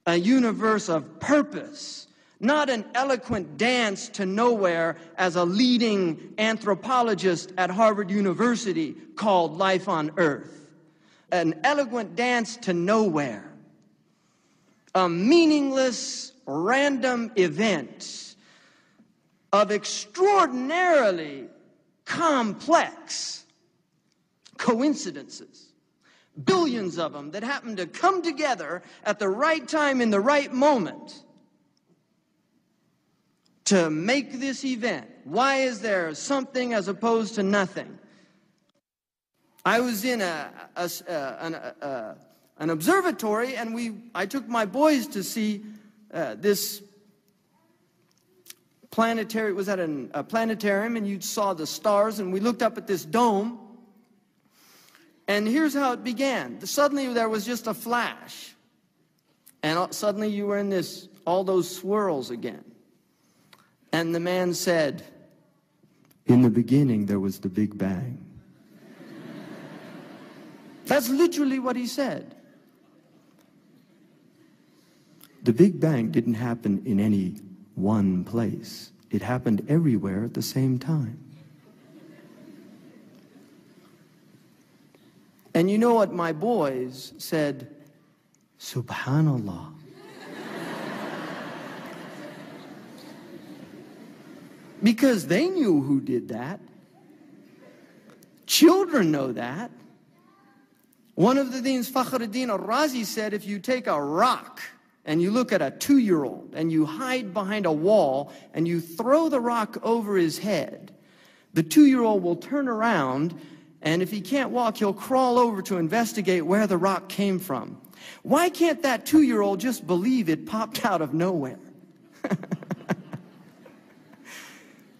a universe of purpose, not an eloquent dance to nowhere, as a leading anthropologist at Harvard University called life on Earth. An eloquent dance to nowhere. A meaningless, random event of extraordinarily complex coincidences. Billions of them that happen to come together at the right time in the right moment to make this event. Why is there something as opposed to nothing? I was in an observatory, and I took my boys to see this planetary. It was at a planetarium, and you saw the stars, and we looked up at this dome. And here's how it began. Suddenly there was just a flash. And suddenly you were in all those swirls again. And the man said, "In the beginning there was the Big Bang." That's literally what he said. The Big Bang didn't happen in any one place. It happened everywhere at the same time. And you know what my boys said? Subhanallah. Because they knew who did that. Children know that. One of the things Fakhruddin al-Razi said, if you take a rock and you look at a 2-year-old and you hide behind a wall and you throw the rock over his head, the 2-year-old will turn around, and if he can't walk, he'll crawl over to investigate where the rock came from. Why can't that 2-year-old just believe it popped out of nowhere?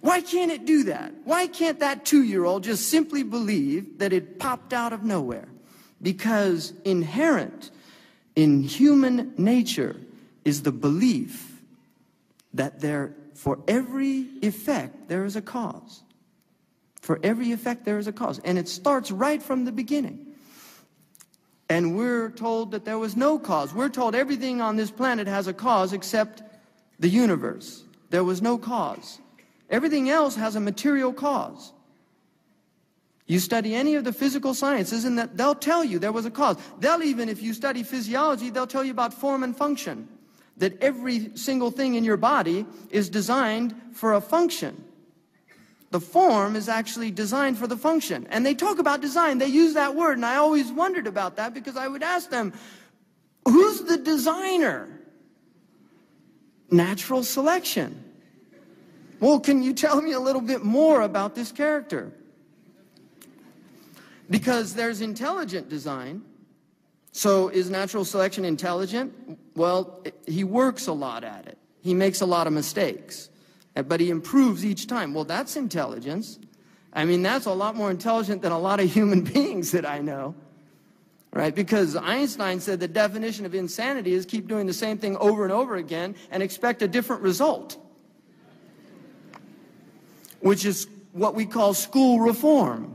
Why can't it do that? Why can't that 2-year-old just simply believe that it popped out of nowhere? Because inherent in human nature is the belief that for every effect there is a cause. For every effect there is a cause. And it starts right from the beginning. And we're told that there was no cause. We're told everything on this planet has a cause except the universe. There was no cause. Everything else has a material cause. You study any of the physical sciences and they'll tell you there was a cause. Even if you study physiology, they'll tell you about form and function. That every single thing in your body is designed for a function. The form is actually designed for the function. And they talk about design. They use that word. And I always wondered about that because I would ask them, who's the designer? Natural selection. Well, can you tell me a little bit more about this character? Because there's intelligent design. So is natural selection intelligent? Well, he works a lot at it. He makes a lot of mistakes. But he improves each time. Well, that's intelligence. I mean, that's a lot more intelligent than a lot of human beings that I know. Right? Because Einstein said the definition of insanity is keep doing the same thing over and over again and expect a different result. Which is what we call school reform.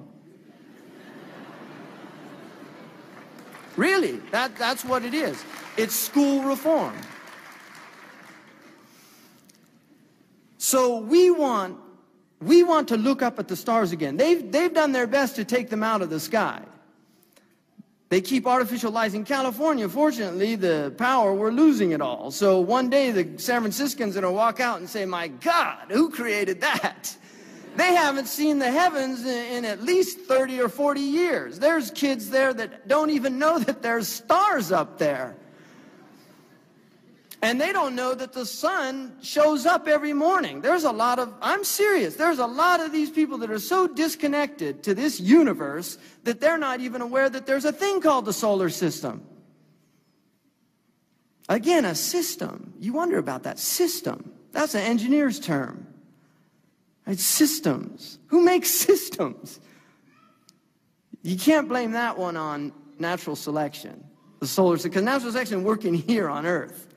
Really, that's what it is. It's school reform. So we want to look up at the stars again. They've done their best to take them out of the sky. They keep artificial lights in California. Fortunately, the power, we're losing it all. So one day the San Franciscans are going to walk out and say, "My God, who created that?" They haven't seen the heavens in at least 30 or 40 years. There's kids there that don't even know that there's stars up there. And they don't know that the sun shows up every morning. I'm serious, there's a lot of these people that are so disconnected to this universe that they're not even aware that there's a thing called the solar system. Again, a system. You wonder about that system. That's an engineer's term. It's systems. Who makes systems? You can't blame that one on natural selection, the solar system, because natural selection working here on Earth.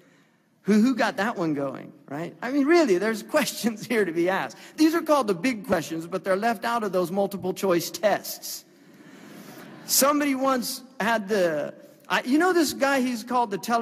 Who got that one going, right? I mean, really, there's questions here to be asked. These are called the big questions, but they're left out of those multiple choice tests. Somebody once had you know this guy, he's called the telephone